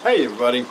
Hey everybody.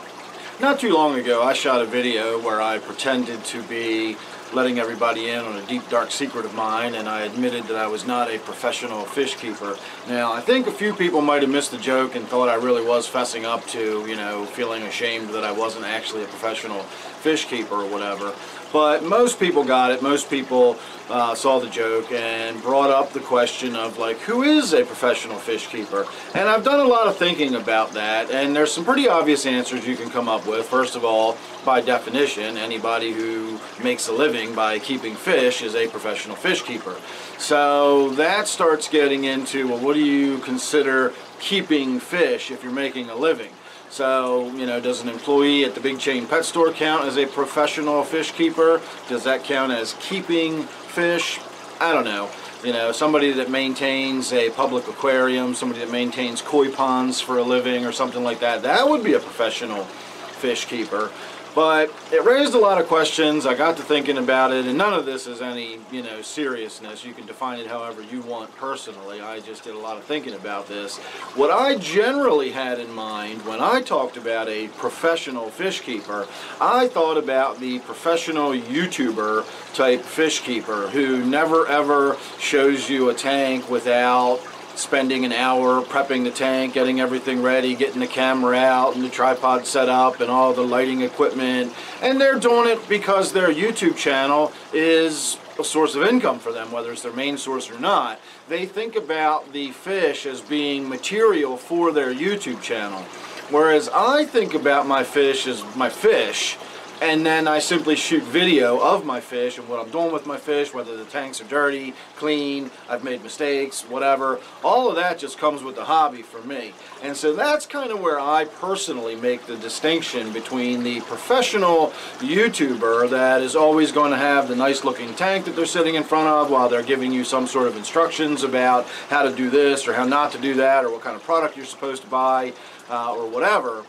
Not too long ago I shot a video where I pretended to be letting everybody in on a deep dark secret of mine, and I admitted that I was not a professional fish keeper. Now I think a few people might have missed the joke and thought I really was fessing up to, feeling ashamed that I wasn't actually a professional fish keeper or whatever. But most people got it. Most people saw the joke and brought up the question of, like, who is a professional fish keeper? And I've done a lot of thinking about that, and there's some pretty obvious answers you can come up with. First of all, by definition, anybody who makes a living by keeping fish is a professional fish keeper. So that starts getting into, well, what do you consider keeping fish if you're making a living? So, does an employee at the big chain pet store count as a professional fish keeper? Does that count as keeping fish? I don't know. Somebody that maintains a public aquarium, somebody that maintains koi ponds for a living or something like that, that would be a professional fish keeper. But it raised a lot of questions. I got to thinking about it, and none of this is any, seriousness. You can define it however you want personally. I just did a lot of thinking about this. What I generally had in mind when I talked about a professional fish keeper, I thought about the professional YouTuber type fish keeper who never ever shows you a tank without spending an hour prepping the tank, getting everything ready, getting the camera out and the tripod set up and all the lighting equipment. And they're doing it because their YouTube channel is a source of income for them, whether it's their main source or not. They think about the fish as being material for their YouTube channel. Whereas I think about my fish as my fish, and then I simply shoot video of my fish and what I'm doing with my fish, whether the tanks are dirty, clean, I've made mistakes, whatever. All of that just comes with the hobby for me. And so that's kind of where I personally make the distinction between the professional YouTuber that is always going to have the nice looking tank that they're sitting in front of while they're giving you some sort of instructions about how to do this or how not to do that or what kind of product you're supposed to buy or whatever.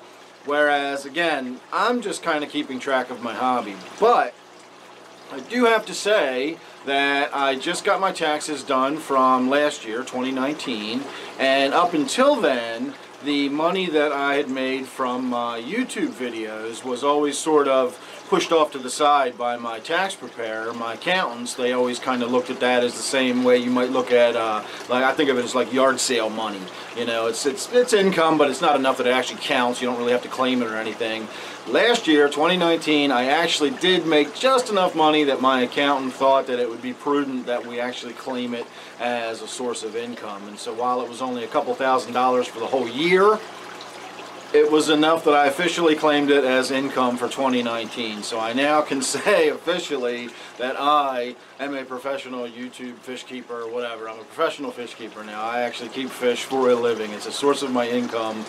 Whereas, again, I'm just kind of keeping track of my hobby. But I do have to say that I just got my taxes done from last year, 2019, and up until then, the money that I had made from my YouTube videos was always sort of pushed off to the side by my tax preparer, my accountants. They always kind of looked at that as the same way you might look at, like, I think of it as like yard sale money. It's income, but it's not enough that it actually counts. You don't really have to claim it or anything. Last year, 2019, I actually did make just enough money that my accountant thought that it would be prudent that we actually claim it as a source of income. And so while it was only a couple $1,000s for the whole year, it was enough that I officially claimed it as income for 2019. So I now can say officially that I am a professional YouTube fish keeper or whatever. I'm a professional fish keeper now. I actually keep fish for a living. It's a source of my income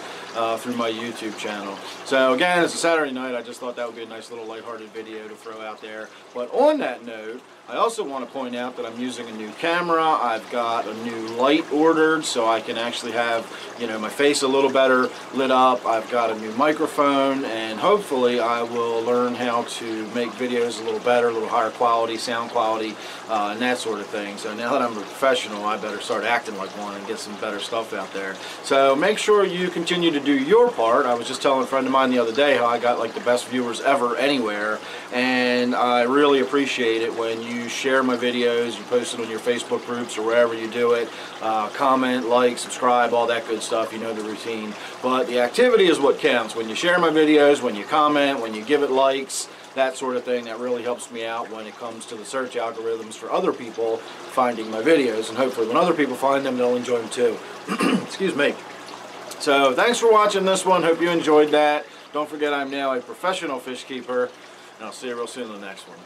through my YouTube channel. So again, it's a Saturday night. I just thought that would be a nice little lighthearted video to throw out there. But on that note, I also want to point out that I'm using a new camera. I've got a new light ordered so I can actually have, my face a little better lit up. I've got a new microphone, and hopefully I will learn how to make videos a little better, a little higher quality, sound quality, and that sort of thing. So now that I'm a professional, I better start acting like one and get some better stuff out there. So make sure you continue to do your part. I was just telling a friend of mine the other day how I got like the best viewers ever anywhere, and I really appreciate it when you share my videos, you post it on your Facebook groups or wherever you do it, comment, like, subscribe, all that good stuff. You know the routine. But the activity is what counts. When you share my videos, when you comment, when you give it likes, that sort of thing, that really helps me out when it comes to the search algorithms for other people finding my videos. And hopefully when other people find them, they'll enjoy them too. Excuse me. So thanks for watching this one. Hope you enjoyed that. Don't forget I'm now a professional fish keeper, and I'll see you real soon in the next one.